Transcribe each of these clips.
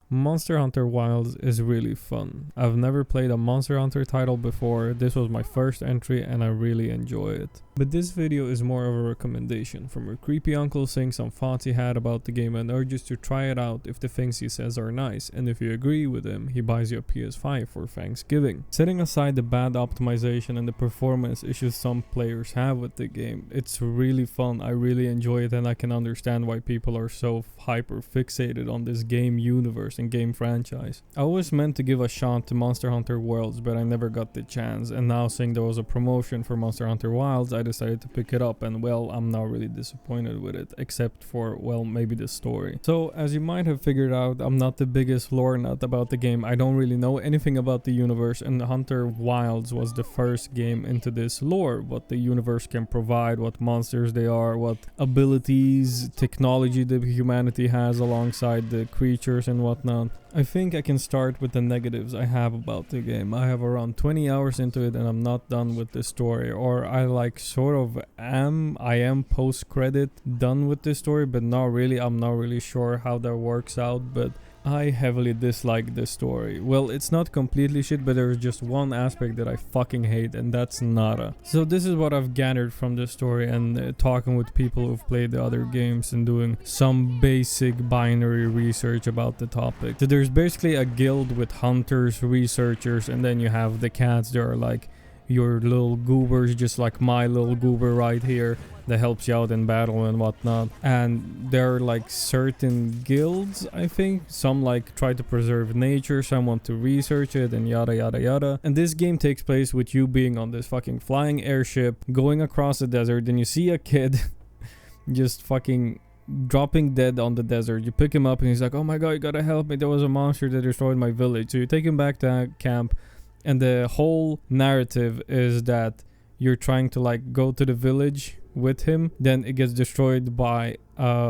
Monster Hunter Wilds is really fun. I've never played a Monster Hunter title before. This was my first entry and I really enjoy it. But this video is more of a recommendation from a creepy uncle saying some thoughts he had about the game and urges to try it out if the things he says are nice, and if you agree with him, he buys you a PS5 for Thanksgiving. Setting aside the bad optimization and the performance issues some players have with the game, it's really fun. I really enjoy it and I can understand why people are so hyper fixated on this game universe and game franchise. I always meant to give a shot to Monster Hunter Worlds, but I never got the chance, and now seeing there was a promotion for Monster Hunter Wilds, I decided to pick it up, and well, I'm not really disappointed with it, except for, well, maybe the story. So, as you might have figured out, I'm not the biggest lore nut about the game. I don't really know anything about the universe, and Hunter Wilds was the first game into this lore, what the universe can provide, what monsters they are, what abilities, technology that humanity has alongside the creatures and whatnot. I think I can start with the negatives I have about the game. I have around 20 hours into it and I'm not done with the story, or I am post-credit done with the story, but not really. I'm not really sure how that works out, but I heavily dislike this story. Well, it's not completely shit, but there's just one aspect that I fucking hate, and that's nada. So this is what I've gathered from the story and talking with people who've played the other games and doing some basic binary research about the topic. So there's basically a guild with hunters, researchers, and then you have the cats that are like your little goobers, just like my little goober right here, that helps you out in battle and whatnot. And there are like certain guilds, I think. Some like try to preserve nature, some want to research it, and yada yada yada. And this game takes place with you being on this fucking flying airship going across the desert, and you see a kid just fucking dropping dead on the desert. You pick him up and he's like, oh my god, you gotta help me, there was a monster that destroyed my village. So you take him back to camp, and the whole narrative is that you're trying to like go to the village with him, then it gets destroyed by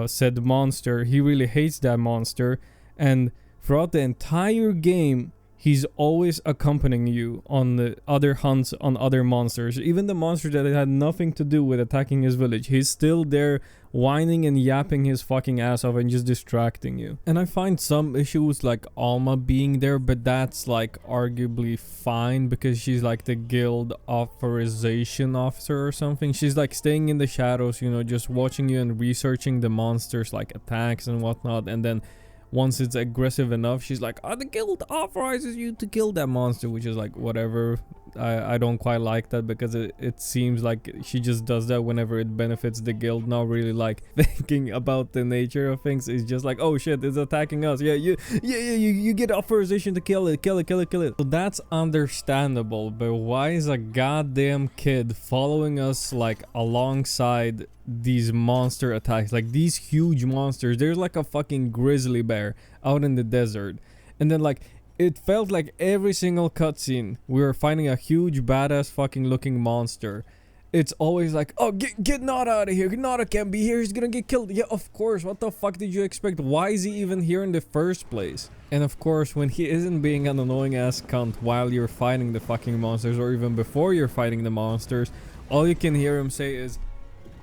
said monster. He really hates that monster, and throughout the entire game he's always accompanying you on the other hunts on other monsters. Even the monster that had nothing to do with attacking his village, he's still there whining and yapping his fucking ass off and just distracting you. And I find some issues like Alma being there, but that's like arguably fine because she's like the guild authorization officer or something. She's like staying in the shadows, you know, just watching you and researching the monsters like attacks and whatnot, and then once it's aggressive enough, she's like, oh, the guild authorizes you to kill that monster, which is like, whatever. I don't quite like that because it seems like she just does that whenever it benefits the guild, not really like thinking about the nature of things. It's just like, oh shit, it's attacking us. Yeah, you get authorization to kill it. So that's understandable, but why is a goddamn kid following us like alongside these monster attacks, like these huge monsters? There's like a fucking grizzly bear out in the desert, and then like it felt like every single cutscene we were fighting a huge badass fucking looking monster. It's always like, oh, get Nada out of here. Nada can't be here, he's gonna get killed. Yeah, of course, what the fuck did you expect? Why is he even here in the first place? And of course, when he isn't being an annoying ass cunt while you're fighting the fucking monsters, or even before you're fighting the monsters, all you can hear him say is,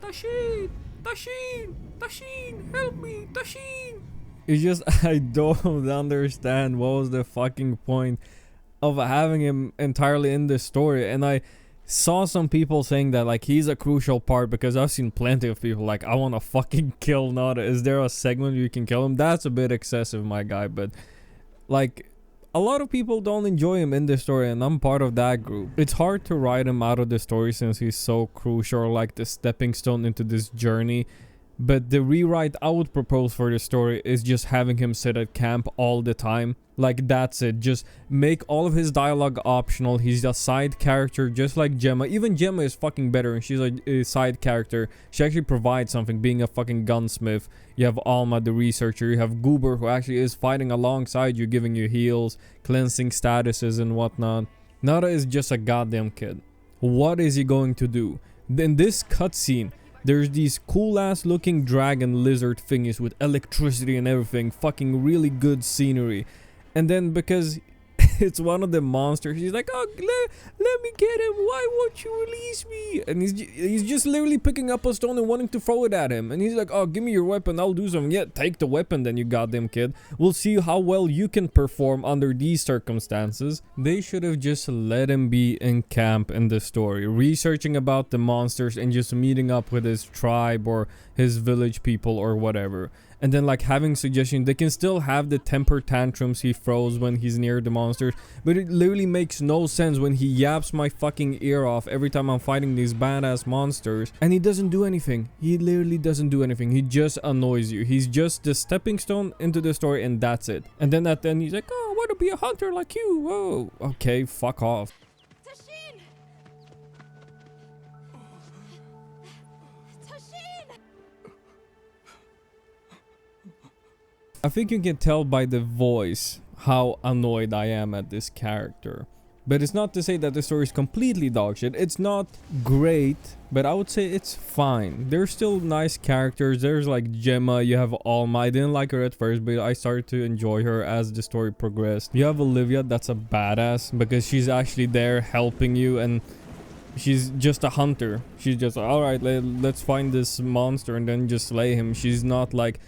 Tashin, Tashin, Tashin, help me, Tashin. It's just, I don't understand what was the fucking point of having him entirely in this story. And I saw some people saying that like he's a crucial part, because I've seen plenty of people like, I want to fucking kill Nada. Is there a segment you can kill him? That's a bit excessive, my guy, but like a lot of people don't enjoy him in this story, and I'm part of that group. It's hard to write him out of the story since he's so crucial, like the stepping stone into this journey. But the rewrite I would propose for the story is just having him sit at camp all the time. Like, that's it. Just make all of his dialogue optional. He's a side character just like Gemma. Even Gemma is fucking better, and she's a side character. She actually provides something, being a fucking gunsmith. You have Alma, the researcher. You have Goober, who actually is fighting alongside you, giving you heals, cleansing statuses and whatnot. Nada is just a goddamn kid. What is he going to do? In this cutscene, there's these cool ass looking dragon lizard thingies with electricity and everything, fucking really good scenery. And then because it's one of the monsters. He's like, oh, let me get him. Why won't you release me? And he's just literally picking up a stone and wanting to throw it at him. And he's like, oh, give me your weapon. I'll do something. Yeah, take the weapon then, you goddamn kid. We'll see how well you can perform under these circumstances. They should have just let him be in camp in the story, researching about the monsters and just meeting up with his tribe or his village people or whatever. And then like having suggestions. They can still have the temper tantrums he throws when he's near the monsters, but it literally makes no sense when he yaps my fucking ear off every time I'm fighting these badass monsters, and he doesn't do anything. He literally doesn't do anything. He just annoys you. He's just the stepping stone into the story, and that's it. And then at the end he's like, oh, I want to be a hunter like you. Whoa, okay, fuck off. I think you can tell by the voice how annoyed I am at this character. But it's not to say that the story is completely dogshit. It's not great, but I would say it's fine. There's still nice characters. There's like Gemma, you have Alma. I didn't like her at first, but I started to enjoy her as the story progressed. You have Olivia, that's a badass because she's actually there helping you, and she's just a hunter. She's just, alright, let's find this monster and then just slay him. She's not like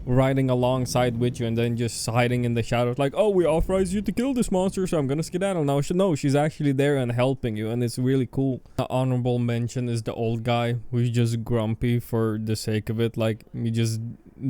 riding alongside with you and then just hiding in the shadows like, oh, we authorize you to kill this monster, so I'm gonna skedaddle now. No, she's actually there and helping you, and it's really cool. The honorable mention is the old guy who's just grumpy for the sake of it. Like, he just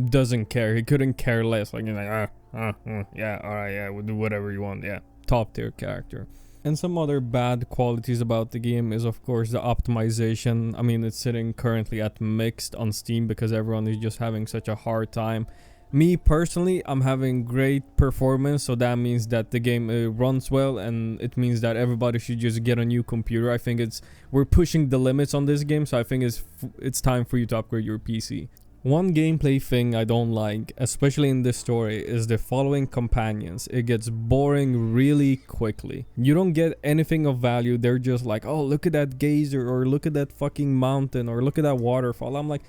doesn't care. He couldn't care less. Like, he's like, yeah, alright, yeah, we'll do whatever you want. Yeah, top tier character. And some other bad qualities about the game is, of course, the optimization. I mean, it's sitting currently at mixed on Steam because everyone is just having such a hard time. Me personally, I'm having great performance, so that means that the game runs well, and it means that everybody should just get a new computer. I think we're pushing the limits on this game, so I think it's time for you to upgrade your PC. One gameplay thing I don't like, especially in this story, is the following companions. It gets boring really quickly. You don't get anything of value. They're just like, oh, look at that geyser, or look at that fucking mountain, or look at that waterfall. I'm like,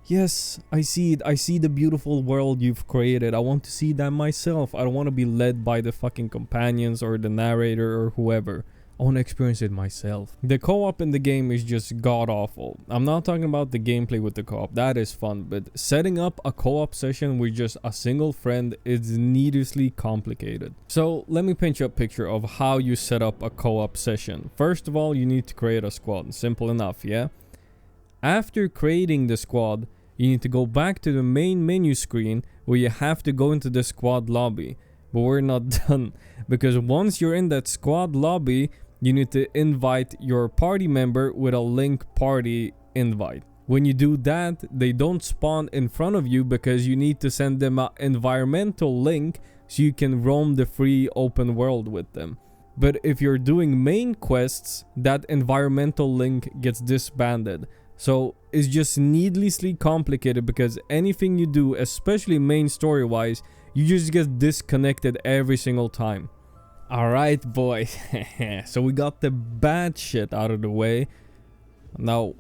yes, I see it. I see the beautiful world you've created. I want to see that myself. I don't want to be led by the fucking companions or the narrator or whoever. I want to experience it myself. The co-op in the game is just god-awful. I'm not talking about the gameplay with the co-op. That is fun. But setting up a co-op session with just a single friend is needlessly complicated. So let me paint you a picture of how you set up a co-op session. First of all, you need to create a squad. Simple enough, yeah? After creating the squad, you need to go back to the main menu screen where you have to go into the squad lobby. But we're not done. Because once you're in that squad lobby, you need to invite your party member with a link party invite. When you do that, they don't spawn in front of you because you need to send them an environmental link so you can roam the free open world with them. But if you're doing main quests, that environmental link gets disbanded. So it's just needlessly complicated because anything you do, especially main story wise, you just get disconnected every single time. Alright, boys. So we got the bad shit out of the way. Now,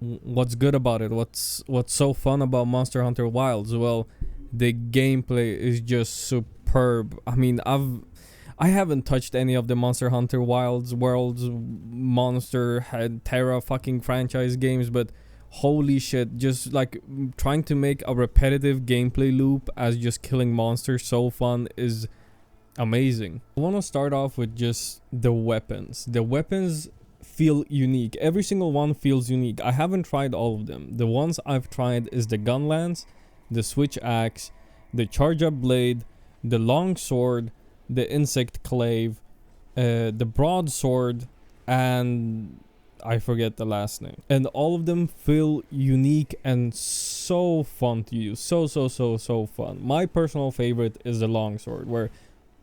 what's good about it? What's so fun about Monster Hunter Wilds? Well, the gameplay is just superb. I mean, I haven't touched any of the Monster Hunter Wilds, Worlds, Monster, Terra fucking franchise games, but holy shit, just like trying to make a repetitive gameplay loop as just killing monsters so fun is amazing. I want to start off with just the weapons. The weapons feel unique. Every single one feels unique. I haven't tried all of them. The ones I've tried is the gun lance, the switch axe, the charge up blade, the long sword, the insect clave, the broadsword, and I forget the last name. And all of them feel unique and so fun to use. So fun. My personal favorite is the longsword, where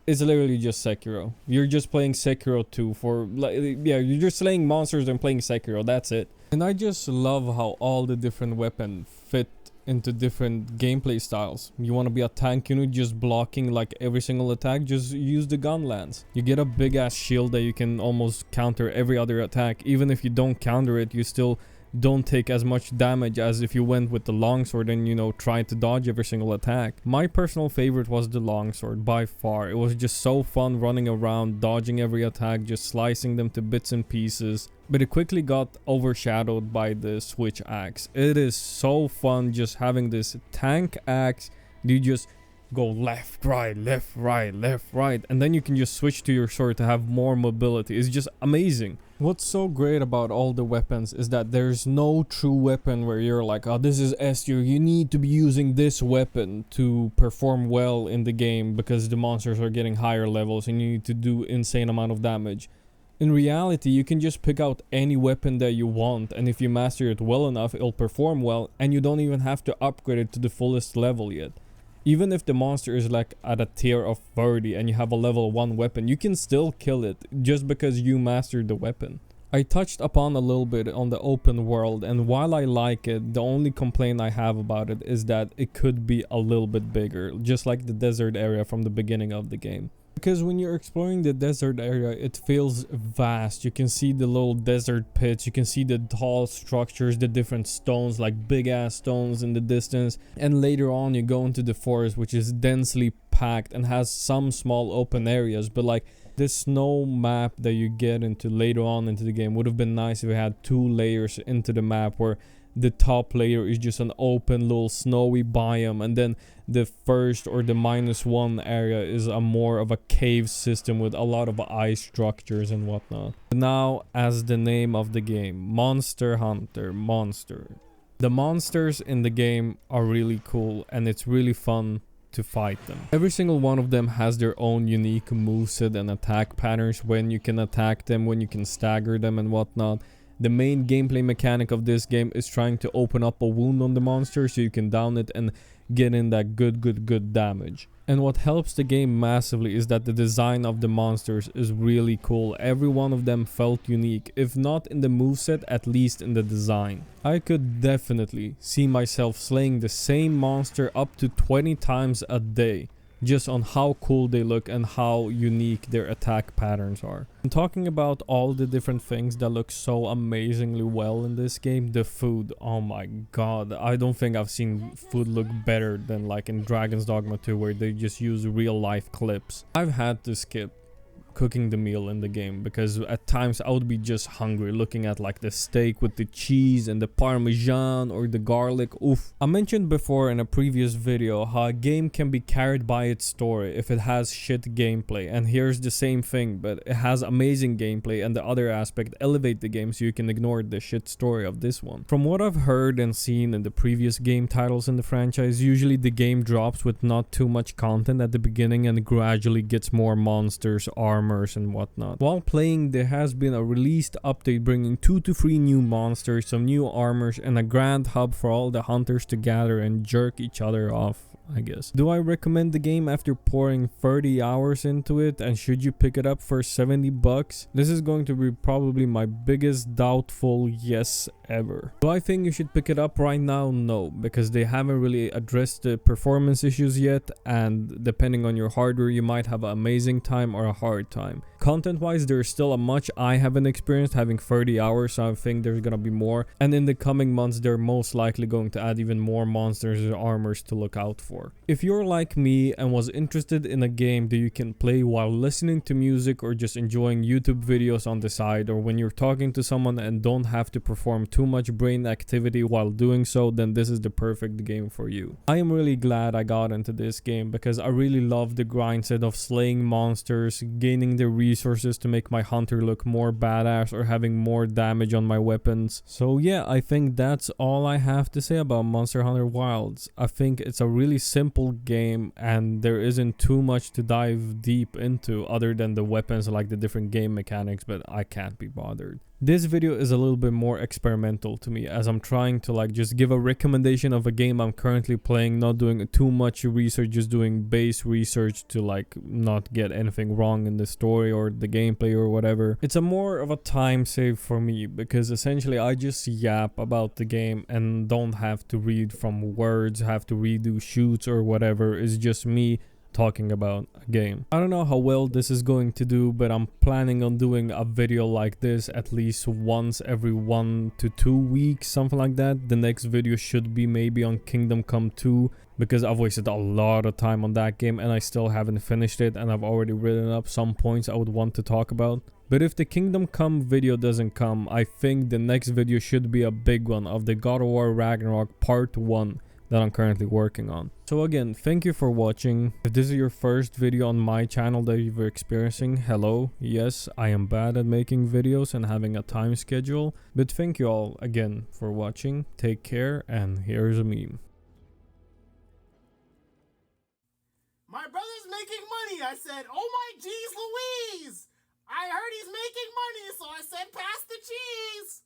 it's literally just Sekiro. You're just playing Sekiro 2 for, like, yeah, you're just slaying monsters and playing Sekiro. That's it. And I just love how all the different weapons fit into different gameplay styles. You want to be a tank unit just blocking like every single attack, just use the gun lance. You get a big ass shield that you can almost counter every other attack. Even if you don't counter it, you still don't take as much damage as if you went with the longsword and, you know, tried to dodge every single attack. My personal favorite was the longsword by far. It was just so fun running around, dodging every attack, just slicing them to bits and pieces. But it quickly got overshadowed by the switch axe. It is so fun just having this tank axe. You just go left, right, left, right, left, right, and then you can just switch to your sword to have more mobility. It's just amazing. What's so great about all the weapons is that there's no true weapon where you're like, oh, this is S tier, you need to be using this weapon to perform well in the game because the monsters are getting higher levels and you need to do insane amount of damage. In reality, you can just pick out any weapon that you want, and if you master it well enough, it'll perform well, and you don't even have to upgrade it to the fullest level yet. Even if the monster is like at a tier of 30 and you have a level 1 weapon, you can still kill it just because you mastered the weapon. I touched upon a little bit on the open world, and while I like it, the only complaint I have about it is that it could be a little bit bigger, just like the desert area from the beginning of the game. Because when you're exploring the desert area, it feels vast. You can see the little desert pits, you can see the tall structures, the different stones, like big ass stones in the distance. And later on you go into the forest, which is densely packed and has some small open areas. But like this snow map that you get into later on into the game would have been nice if we had 2 layers into the map, where the top layer is just an open little snowy biome, and then the first or the -1 area is a more of a cave system with a lot of ice structures and whatnot. Now, as the name of the game, Monster Hunter Monster. The monsters in the game are really cool and it's really fun to fight them. Every single one of them has their own unique moveset and attack patterns, when you can attack them, when you can stagger them and whatnot. The main gameplay mechanic of this game is trying to open up a wound on the monster so you can down it and get in that good damage. And what helps the game massively is that the design of the monsters is really cool. Every one of them felt unique, if not in the moveset, at least in the design. I could definitely see myself slaying the same monster up to 20 times a day, just on how cool they look and how unique their attack patterns are. And talking about all the different things that look so amazingly well in this game, the food, oh my god, I don't think I've seen food look better than like in Dragon's Dogma 2, where they just use real life clips. I've had to skip cooking the meal in the game because at times I would be just hungry looking at like the steak with the cheese and the parmesan or the garlic. Oof. I mentioned before in a previous video how a game can be carried by its story if it has shit gameplay, and here's the same thing, but it has amazing gameplay, and the other aspect elevate the game so you can ignore the shit story of this one. From what I've heard and seen in the previous game titles in the franchise, usually the game drops with not too much content at the beginning and gradually gets more monsters, armors and whatnot. While playing, there has been a released update bringing 2 to 3 new monsters, some new armors, and a grand hub for all the hunters to gather and jerk each other off, I guess. Do I recommend the game after pouring 30 hours into it, and should you pick it up for 70 bucks? This is going to be probably my biggest doubtful yes ever. Do I think you should pick it up right now? No, because they haven't really addressed the performance issues yet, and depending on your hardware you might have an amazing time or a hard time. Content wise, there's still a much I haven't experienced, having 30 hours, so I think there's gonna be more, and in the coming months they're most likely going to add even more monsters and armors to look out for. If you're like me and was interested in a game that you can play while listening to music or just enjoying YouTube videos on the side, or when you're talking to someone and don't have to perform too much brain activity while doing so, then this is the perfect game for you. I am really glad I got into this game because I really love the grind set of slaying monsters, gaining the resources to make my hunter look more badass, or having more damage on my weapons. So yeah, I think that's all I have to say about Monster Hunter Wilds. I think it's a really simple game and there isn't too much to dive deep into other than the weapons, like the different game mechanics, but I can't be bothered. This video is a little bit more experimental to me, as I'm trying to like just give a recommendation of a game I'm currently playing, not doing too much research, just doing base research to like not get anything wrong in the story or the gameplay or whatever. It's a more of a time save for me because essentially I just yap about the game and don't have to read from words, have to redo shoots or whatever. It's just me talking about a game. I don't know how well this is going to do, but I'm planning on doing a video like this at least once every 1 to 2 weeks, something like that. The next video should be maybe on Kingdom Come 2, because I've wasted a lot of time on that game and I still haven't finished it, and I've already written up some points I would want to talk about. But if the Kingdom Come video doesn't come, I think the next video should be a big one of the God of War Ragnarok Part 1 that I'm currently working on. So again, thank you for watching. If this is your first video on my channel that you're experiencing, hello. Yes, I am bad at making videos and having a time schedule, but thank you all again for watching. Take care, and here's a meme. My brother's making money. I said, oh my geez Louise! I heard he's making money, so I said, pass the cheese!